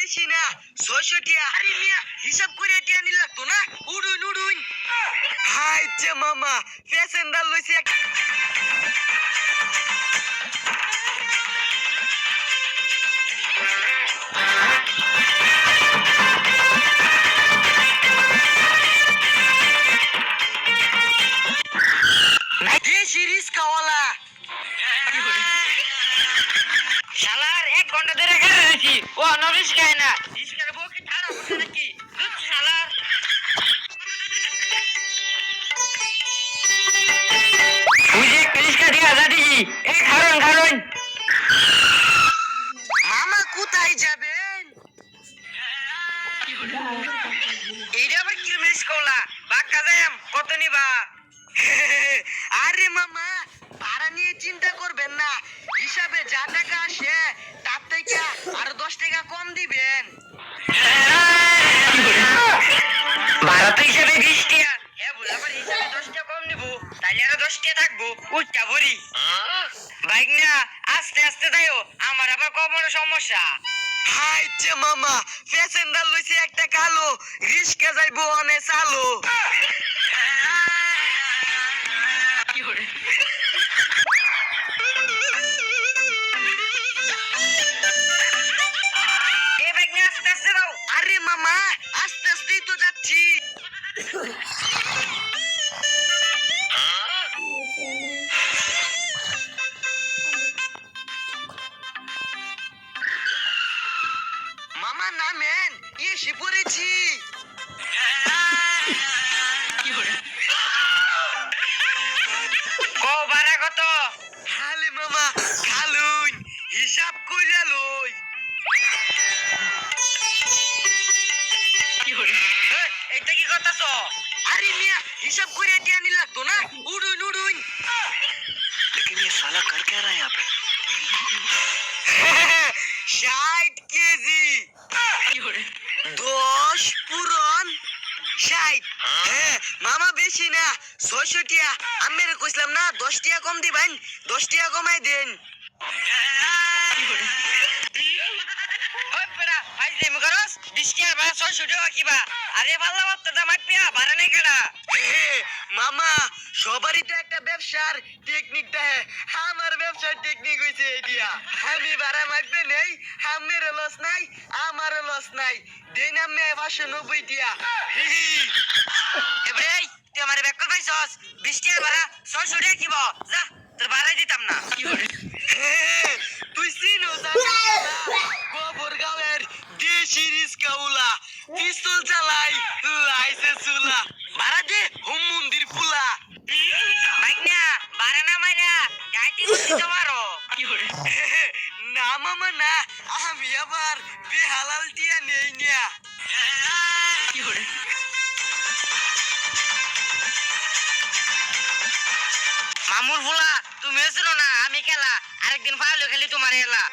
বেশি না 600 টিয়া। আরে মিয়া হিসাব করে টিয়া নি লাগতো না। উড়ুন উড়ুন। হাইছে মামা প্যাসেঞ্জার লইছে দেশি রিস্কাওয়ালা। শালার 1 ঘন্টা ধরে ঘরে রয়েছি ও নরিস খায় না রিস্কার বউ কি ঠাড়া বসে নাকি দুধ শালার বুঝে রিস্কা দিয়া যাদি এই খারণ মামা কোথায় যাবেন? এইটা আবার কি রিস্কাওলা বাক্কা যাম কত নিবা আরে মামা ভাড়া নিয়ে চিন্তা করবেন না, হিসাবে যা টাকা আসে তার থেকে আরো 10 টাকা কম দিবেন। ভাড়া তো হিসাবে 20 টাকা হ্যাঁ বলে আবার হিসাবে 10 টাকা কম নিব তাইলে আরো 10 টাকা থাকবো উঠটা ভরি বাইক না আস্তে আস্তে যাইও আমার আবার কোমরে সমস্যা হাইছে মামা প্যাসেঞ্জার লইছে একটা কালো, রিস্কা যাইবো অনে চালো। এ বাইক না আস্তে আস্তে যাও আরে মামা আস্তে আস্তেই তো যাচ্ছি। মামা নামেন, এসে পড়েছি। কও ভাড়া কত খালি মামা খালুন হিসাব কইরা লই। এইটা কি করতেছ আরে মিয়া হিসাব কইরা টিয়া নি লাগতো না। উড়ুন উড়ুন। लेकिन ये साला कर क्या रहा है यहाँ पे? 60 কেজি 10 পূরণ 60। হ্যাঁ মামা বেশি না 600 টিয়া। আমি কইছিলাম না 10 টিয়া কম দিবেন, 10 টিয়া কমাই দেন। ওই বেড়া ভাই যেমন করস 20 টাকা ভাড়া 600 টাকা কিবা আরে পাল্লা মারতে দা মাইপিয়া ভাড়া নেই কেডা মামা সবারই তো একটা ব্যবসার টেকনিক থাকে, আমার ব্যবসার টেকনিক হইছে এইটা। আমি ভাড়া মারবে নেই, আমের লস নাই, আমারও লস নাই। দেন আমি 590 টিয়া। এবারে এই তুই আমারে ব্যাক কল পাইছস 20 টাকা ভাড়া 600 টাকা কিবা যা তোর ভাড়াই দিতাম না তুই চিনো গোবর গাঁয়ের দেশি রিস্কাউলা, পিস্তল চালাই লাইসে চুলা, ভাড়া দে হোম মন্দির ফুলা। বাইক না ভাড়া না মাইরা গাইতি করতে তোমারও না মামা না, আমি আবার বেহালাল টিয়া নেই না। মামুর ফুলা তুমি এসো না আমি খেলা আরেকদিন ফাইলে খেলি তোমার এলা